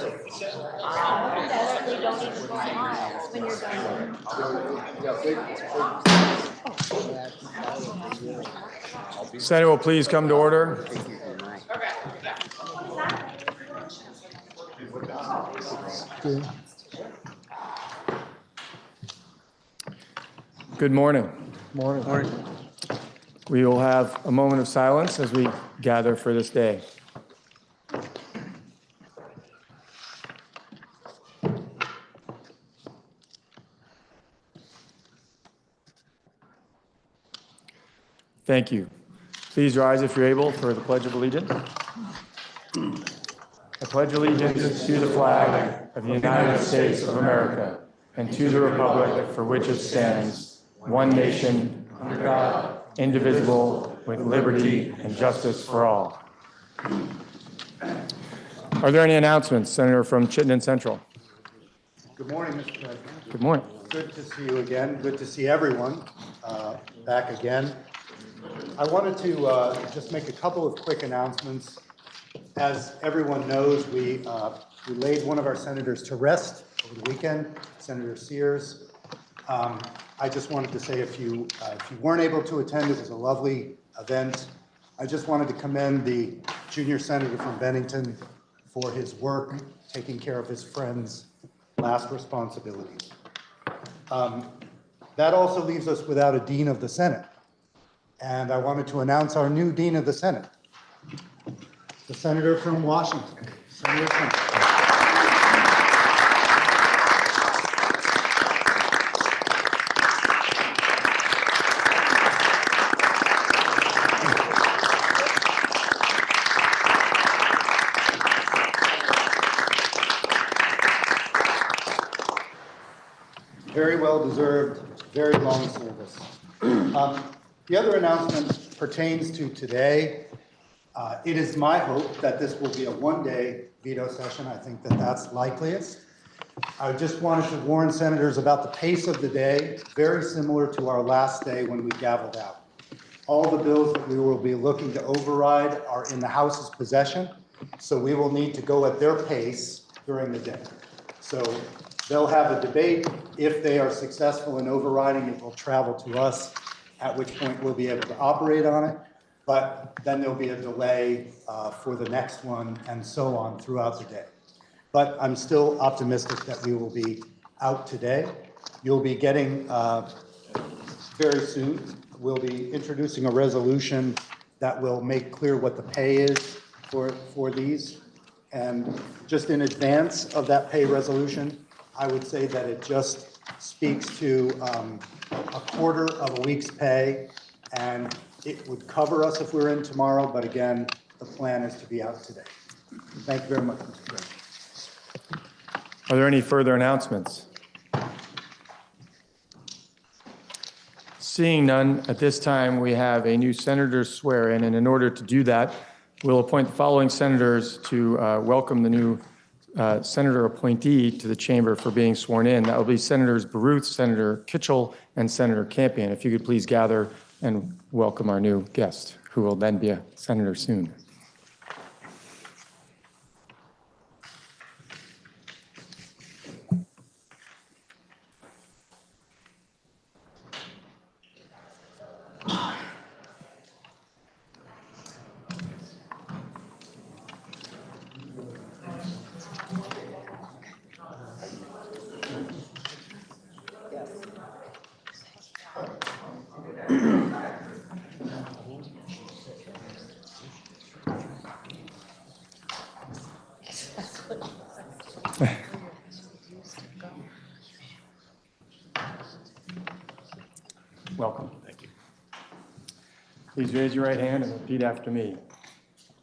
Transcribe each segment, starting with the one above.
Definitely don't even smile when you're done. Senate will please come to order. Good morning. Morning. We will have a moment of silence as we gather for this day. Thank you. Please rise if you're able for the Pledge of Allegiance. I pledge allegiance to the flag of the United States of America and to the republic for which it stands, one nation, under God, indivisible, with liberty and justice for all. Are there any announcements, Senator from Chittenden Central? Good morning, Mr. President. Good morning. Good to see you again. Good to see everyone back again. I wanted to just make a couple of quick announcements. As everyone knows, we laid one of our senators to rest over the weekend, Senator Sears. I just wanted to say if you weren't able to attend, it was a lovely event. I just wanted to commend the junior senator from Bennington for his work taking care of his friend's last responsibilities. That also leaves us without a dean of the Senate. And I wanted to announce our new dean of the Senate, the senator from Washington, Senator Trump. Very well deserved, very long service. The other announcement pertains to today. It is my hope that this will be a one-day veto session. I think that that's likeliest. I just wanted to warn senators about the pace of the day, very similar to our last day when we gavelled out. All the bills that we will be looking to override are in the House's possession, so we will need to go at their pace during the day. So they'll have a debate. If they are successful in overriding, it will travel to us, at which point we'll be able to operate on it. But then there'll be a delay for the next one and so on throughout the day. But I'm still optimistic that we will be out today. You'll be getting, very soon, we'll be introducing a resolution that will make clear what the pay is for these. And just in advance of that pay resolution, I would say that it just speaks to a quarter of a week's pay, and it would cover us if we're in tomorrow, but again, the plan is to be out today. Thank you very much, Mr. President. Are there any further announcements? Seeing none, at this time we have a new senator swear-in, and in order to do that, we'll appoint the following senators to welcome the new senator appointee to the chamber for being sworn in. That will be Senators Baruth, Senator Kitchell, and Senator Campion. If you could please gather and welcome our new guest, who will then be a senator soon. Welcome. Thank you. Please raise your right hand and repeat after me.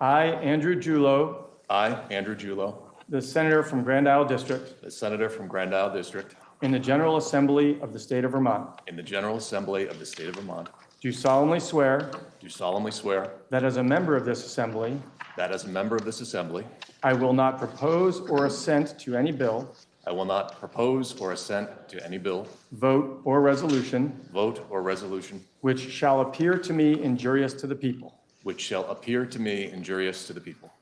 I, Andrew Julo, I, Andrew Julo, the senator from Grand Isle District, the senator from Grand Isle District, in the General Assembly of the State of Vermont, in the General Assembly of the State of Vermont, do solemnly swear do solemnly swear that as a member of this assembly, that as a member of this assembly, I will not propose or assent to any bill, I will not propose or assent to any bill, vote, or resolution vote, or resolution which shall appear to me injurious to the people, which shall appear to me injurious to the people,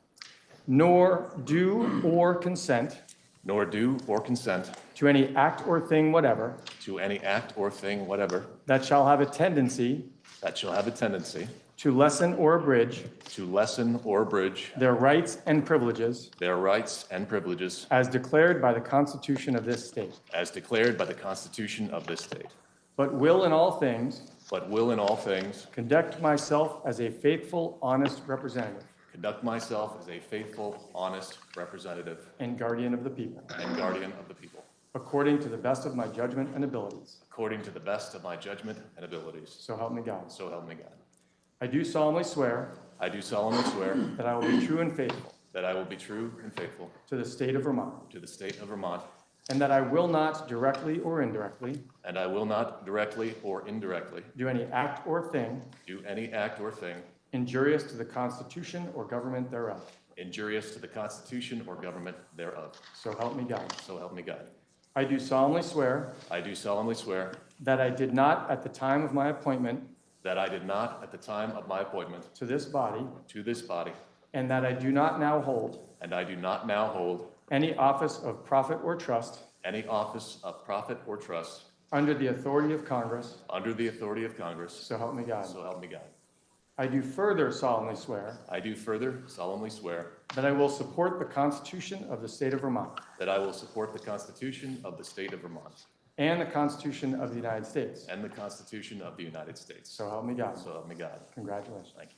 nor do or consent nor do or consent to any act or thing whatever to any act or thing whatever that shall have a tendency that shall have a tendency to lessen or abridge to lessen or abridge their rights and privileges their rights and privileges as declared by the Constitution of this state, as declared by the Constitution of this state, but will in all things but will in all things conduct myself as a faithful, honest representative conduct myself as a faithful, honest representative and guardian of the people, and guardian of the people, according to the best of my judgment and abilities. according to the best of my judgment and abilities. So help me God. So help me God. I do solemnly swear I do solemnly swear that I will be true and faithful that I will be true and faithful to the state of Vermont, to the state of Vermont, and that I will not directly or indirectly and I will not directly or indirectly do any act or thing do any act or thing injurious to the Constitution or government thereof. injurious to the Constitution or government thereof. So help me God. So help me God. I do solemnly swear I do solemnly swear that I did not, at the time of my appointment that I did not, at the time of my appointment to this body, to this body, and that I do not now hold and I do not now hold any office of profit or trust any office of profit or trust under the authority of Congress, under the authority of Congress. so help me God. So help me God. I do further solemnly swear I do further solemnly swear that I will support the Constitution of the state of Vermont that I will support the Constitution of the state of Vermont and the Constitution of the United States. and the Constitution of the United States. So help me God. So help me God. Congratulations. Thank you.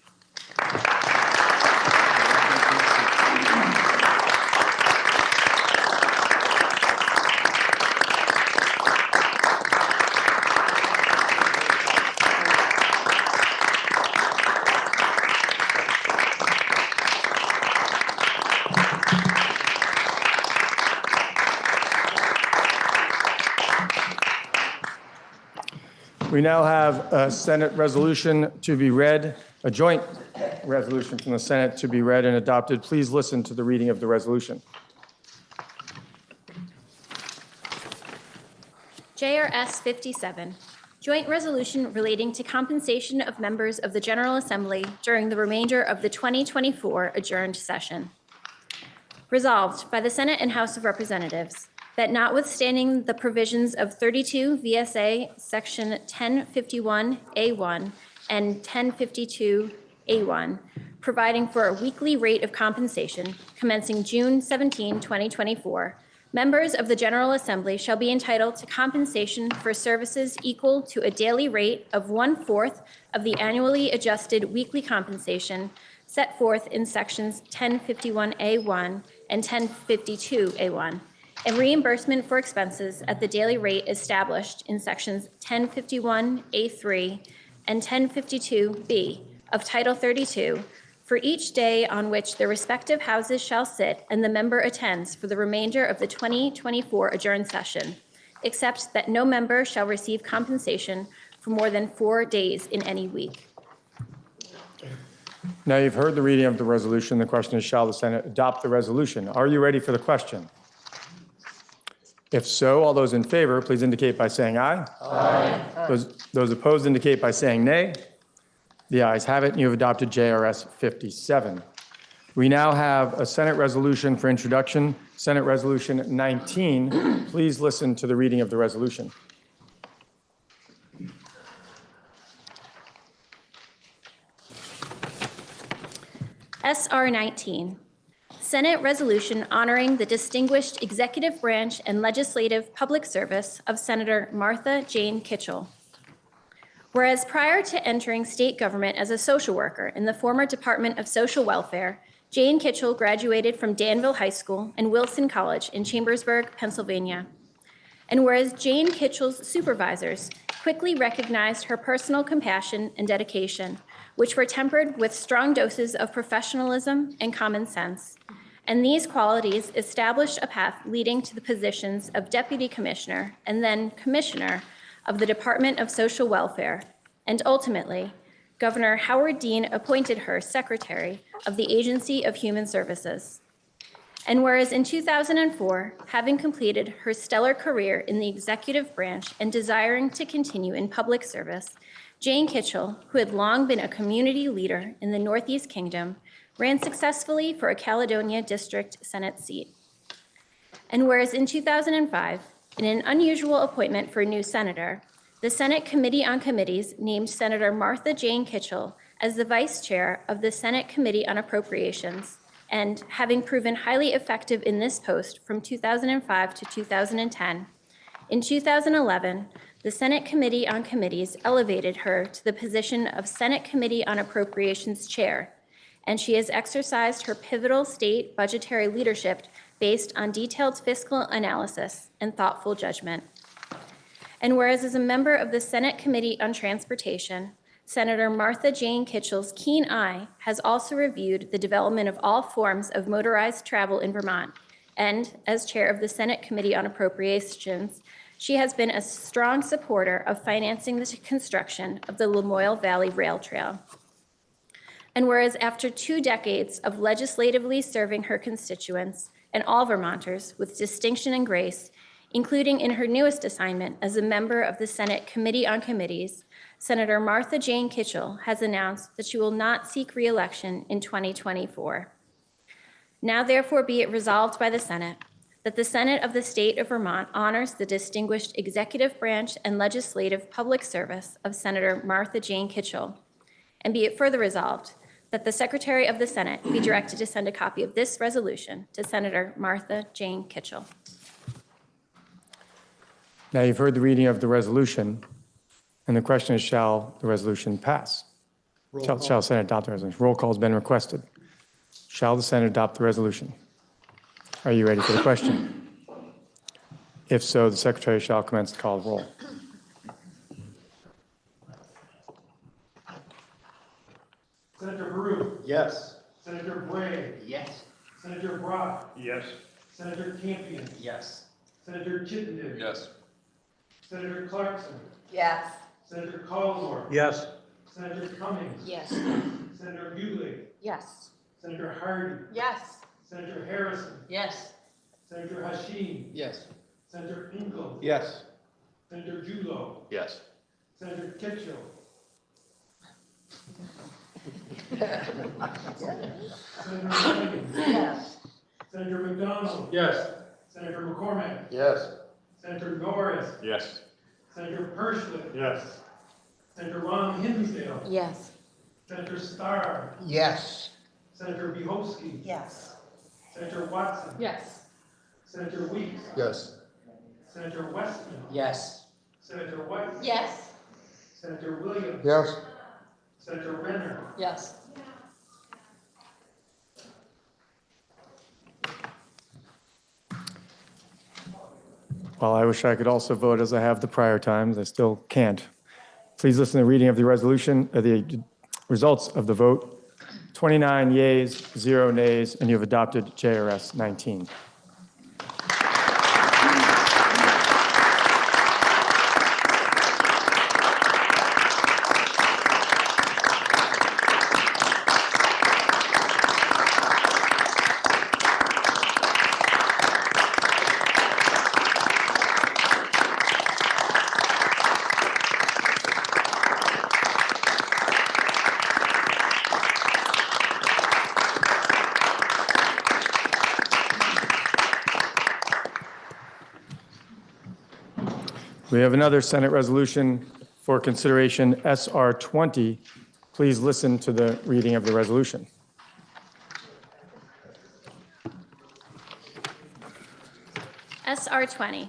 We now have a Senate resolution to be read, a joint resolution from the Senate to be read and adopted. Please listen to the reading of the resolution. JRS 57, joint resolution relating to compensation of members of the General Assembly during the remainder of the 2024 adjourned session. Resolved by the Senate and House of Representatives that notwithstanding the provisions of 32 VSA Section 1051A1 and 1052A1, providing for a weekly rate of compensation commencing June 17, 2024, members of the General Assembly shall be entitled to compensation for services equal to a daily rate of 1/4 of the annually adjusted weekly compensation set forth in Sections 1051A1 and 1052A1, and reimbursement for expenses at the daily rate established in Sections 1051A3 and 1052B of Title 32 for each day on which the respective houses shall sit and the member attends for the remainder of the 2024 adjourned session, except that no member shall receive compensation for more than 4 days in any week. Now you've heard the reading of the resolution. The question is, shall the Senate adopt the resolution? Are you ready for the question? If so, all those in favor, please indicate by saying aye. Aye. Those opposed indicate by saying nay. The ayes have it, and you have adopted JRS 57. We now have a Senate resolution for introduction, Senate Resolution 19. Please listen to the reading of the resolution. SR 19, Senate Resolution honoring the distinguished executive branch and legislative public service of Senator Martha Jane Kitchell. Whereas prior to entering state government as a social worker in the former Department of Social Welfare, Jane Kitchell graduated from Danville High School and Wilson College in Chambersburg, Pennsylvania. And whereas Jane Kitchell's supervisors quickly recognized her personal compassion and dedication, which were tempered with strong doses of professionalism and common sense, and these qualities established a path leading to the positions of Deputy Commissioner and then Commissioner of the Department of Social Welfare, and ultimately, Governor Howard Dean appointed her Secretary of the Agency of Human Services. And whereas in 2004, having completed her stellar career in the executive branch and desiring to continue in public service, Jane Kitchell, who had long been a community leader in the Northeast Kingdom, ran successfully for a Caledonia District Senate seat. And whereas in 2005, in an unusual appointment for a new senator, the Senate Committee on Committees named Senator Martha Jane Kitchell as the vice chair of the Senate Committee on Appropriations, and having proven highly effective in this post from 2005 to 2010, in 2011, the Senate Committee on Committees elevated her to the position of Senate Committee on Appropriations Chair, and she has exercised her pivotal state budgetary leadership based on detailed fiscal analysis and thoughtful judgment. And whereas as a member of the Senate Committee on Transportation, Senator Martha Jane Kitchell's keen eye has also reviewed the development of all forms of motorized travel in Vermont, and as chair of the Senate Committee on Appropriations, she has been a strong supporter of financing the construction of the Lamoille Valley Rail Trail. And whereas after 2 decades of legislatively serving her constituents and all Vermonters with distinction and grace, including in her newest assignment as a member of the Senate Committee on Committees, Senator Martha Jane Kitchell has announced that she will not seek re-election in 2024. Now therefore be it resolved by the Senate that the Senate of the State of Vermont honors the distinguished executive branch and legislative public service of Senator Martha Jane Kitchell. And be it further resolved that the Secretary of the Senate be directed to send a copy of this resolution to Senator Martha Jane Kitchell. Now you've heard the reading of the resolution, and the question is, shall the resolution pass? Shall the Senate adopt the resolution? Roll call has been requested. Shall the Senate adopt the resolution? Are you ready for the question? If so, the Secretary shall commence the call of roll. Senator Baru. Yes. Senator Bray. Yes. Senator Brock. Yes. Senator Campion. Yes. Senator Chittenden. Yes. Senator Clarkson. Yes. Senator Caldwell. Yes. Senator Cummings. Yes. Senator Bueller. Yes. Senator Hardy. Yes. Senator Harrison. Yes. Senator Hashim. Yes. Senator Ingle. Yes. Senator Julo. Yes. Senator Kitchell. Senator Flanagan. Yes. Senator McDonald. Yes. Senator McCormack. Yes. Senator Norris. Yes. Senator Perschlit. Yes. Senator Ron Hinsdale. Yes. Senator Starr. Yes. Senator Bihovsky. Yes. Senator Watson. Yes. Senator Weeks. Yes. Senator Westman. Yes. Senator White. Yes. Senator Williams. Yes. Senator Renner. Yes. While I wish I could also vote as I have the prior times, I still can't. Please listen to the reading of the resolution, the results of the vote. 29 yeas, 0 nays, and you have adopted JRS 19. We have another Senate resolution for consideration, SR 20. Please listen to the reading of the resolution. SR 20,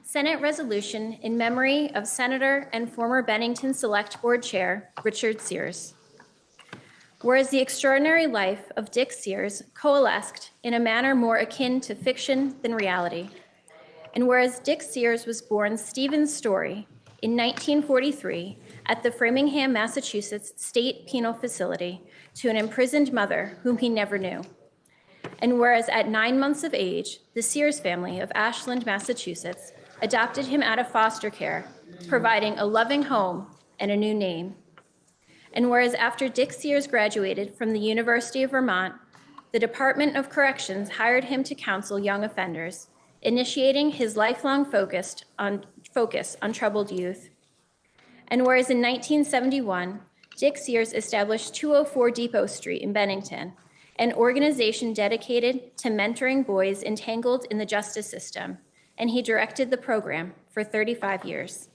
Senate Resolution in memory of Senator and former Bennington Select Board Chair Richard Sears. Whereas the extraordinary life of Dick Sears coalesced in a manner more akin to fiction than reality, and whereas Dick Sears was born Stephen Story in 1943 at the Framingham, Massachusetts State Penal Facility to an imprisoned mother whom he never knew. And whereas at 9 months of age, the Sears family of Ashland, Massachusetts, adopted him out of foster care, providing a loving home and a new name. And whereas after Dick Sears graduated from the University of Vermont, the Department of Corrections hired him to counsel young offenders, initiating his lifelong focus on troubled youth. And whereas in 1971, Dick Sears established 204 Depot Street in Bennington, an organization dedicated to mentoring boys entangled in the justice system, and he directed the program for 35 years.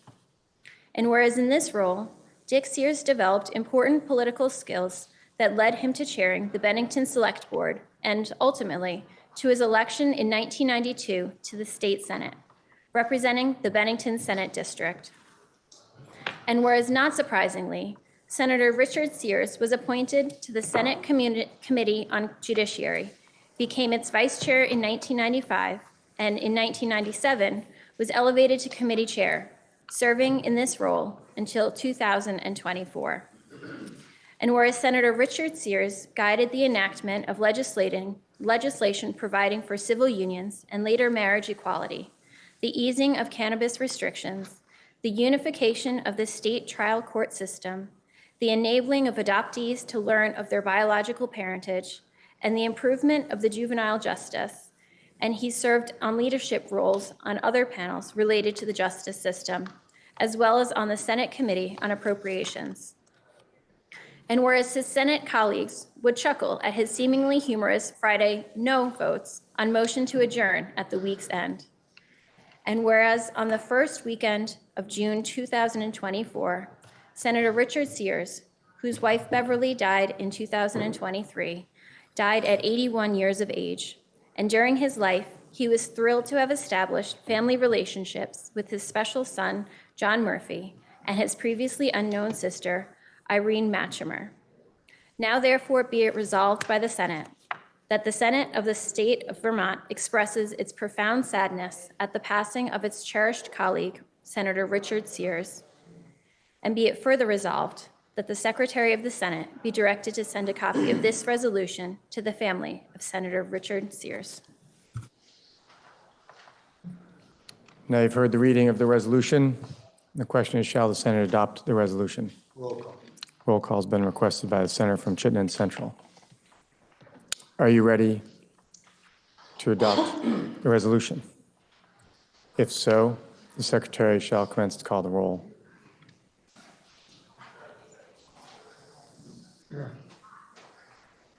And whereas in this role, Dick Sears developed important political skills that led him to chairing the Bennington Select Board and, ultimately, to his election in 1992 to the state Senate, representing the Bennington Senate District. And whereas not surprisingly, Senator Richard Sears was appointed to the Senate Committee on Judiciary, became its vice chair in 1995, and in 1997 was elevated to committee chair, serving in this role until 2024. And whereas Senator Richard Sears guided the enactment of legislation providing for civil unions and later marriage equality, the easing of cannabis restrictions, the unification of the state trial court system, the enabling of adoptees to learn of their biological parentage, and the improvement of the juvenile justice, and he served on leadership roles on other panels related to the justice system, as well as on the Senate Committee on Appropriations. And whereas his Senate colleagues would chuckle at his seemingly humorous Friday no votes on motion to adjourn at the week's end. And whereas on the first weekend of June 2024, Senator Richard Sears, whose wife Beverly died in 2023, died at 81 years of age. And during his life, he was thrilled to have established family relationships with his special son, John Murphy, and his previously unknown sister, Irene Matchimer. Now therefore be it resolved by the Senate that the Senate of the State of Vermont expresses its profound sadness at the passing of its cherished colleague, Senator Richard Sears. And be it further resolved that the Secretary of the Senate be directed to send a copy of this resolution to the family of Senator Richard Sears. Now you've heard the reading of the resolution. The question is, shall the Senate adopt the resolution? Roll call. Roll call has been requested by the senator from Chittenden Central. Are you ready to adopt the resolution? If so, the secretary shall commence to call the roll.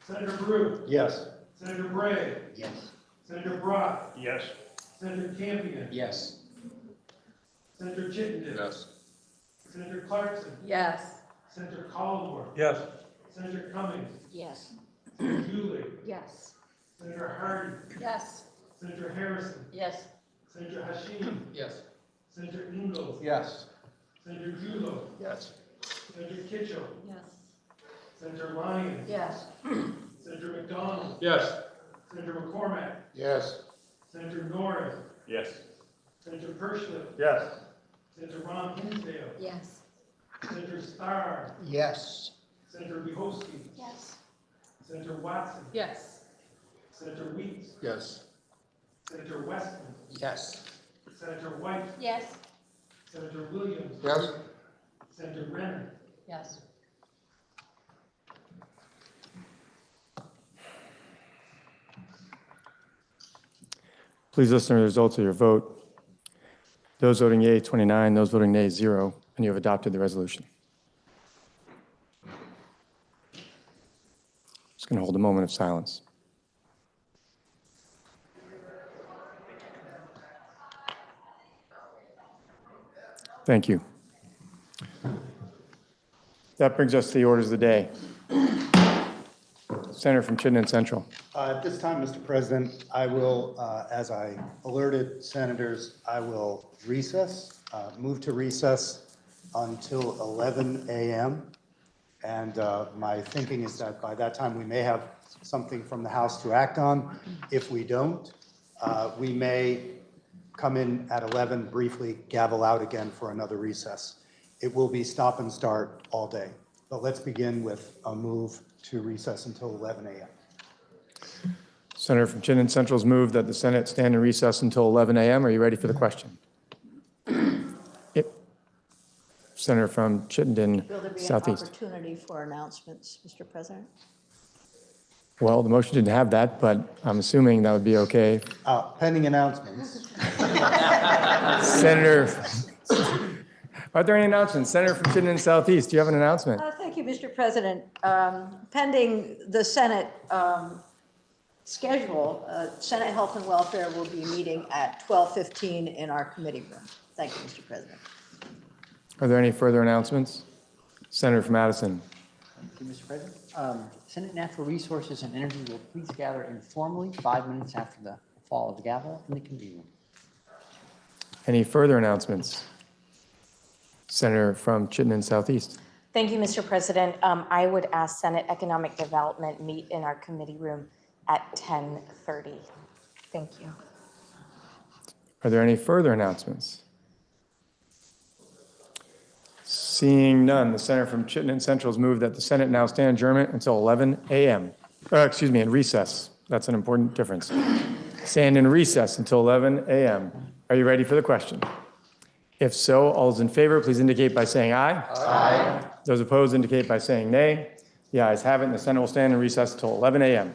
Senator Brew. Yes. Senator Bray. Yes. Senator Brock. Yes. Senator Campion. Yes. Senator Chittenden. Yes. Senator Clarkson. Yes. Senator Caldwell. Yes. Senator Cummings. Yes. Senator Dooley. Yes. Senator Hardy. Yes. Senator Harrison. Yes. Senator Hashim. Yes. Senator Ingalls. Yes. Senator Julo. Yes. Senator Kitchell. Yes. Senator Lyons. Yes. Senator McDonald. Yes. Senator McCormack. Yes. Senator Norris. Yes. Senator Perschlip. Yes. Senator Ron Hinsdale. Yes. Senator Starr. Yes. Senator Bihowski. Yes. Senator Watson. Yes. Senator Weeks. Yes. Senator Westman. Yes. Senator White. Yes. Senator Williams. Yes. Senator Renner. Yes. Please listen to the results of your vote. Those voting yea, 29, those voting nay, 0, and you have adopted the resolution. Just going to hold a moment of silence. Thank you. That brings us to the orders of the day. Senator from Chittenden Central. At this time, Mr. President, I will, as I alerted senators, I will move to recess until 11 a.m. And my thinking is that by that time, we may have something from the House to act on. If we don't, we may come in at 11, briefly gavel out again for another recess. It will be stop and start all day. But let's begin with a move to recess until 11 a.m. Senator from Chittenden Central's moved that the Senate stand in recess until 11 a.m. Are you ready for the question? Yep. Senator from Chittenden Will there be an Southeast. opportunity for announcements, Mr. President? Well, the motion didn't have that, but I'm assuming that would be okay. Pending announcements. Senator, are there any announcements? Senator from Chittenden Southeast, do you have an announcement? Thank Thank you, Mr. President. Pending the Senate schedule, Senate Health and Welfare will be meeting at 12:15 in our committee room. Thank you, Mr. President. Are there any further announcements? Senator from Madison. Thank you, Mr. President. Senate Natural Resources and Energy will please gather informally 5 minutes after the fall of the gavel in the committee room. Any further announcements? Senator from Chittenden Southeast. Thank you, Mr. President. I would ask Senate Economic Development meet in our committee room at 10:30. Thank you. Are there any further announcements? Seeing none, the senator from Chittenden Central has moved that the Senate now stand adjournment until 11 a.m. In recess. That's an important difference. Stand in recess until 11 a.m. Are you ready for the question? If so, all those in favor, please indicate by saying aye. Aye. Those opposed indicate by saying nay. The ayes have it, and the Senate will stand in recess until 11 a.m.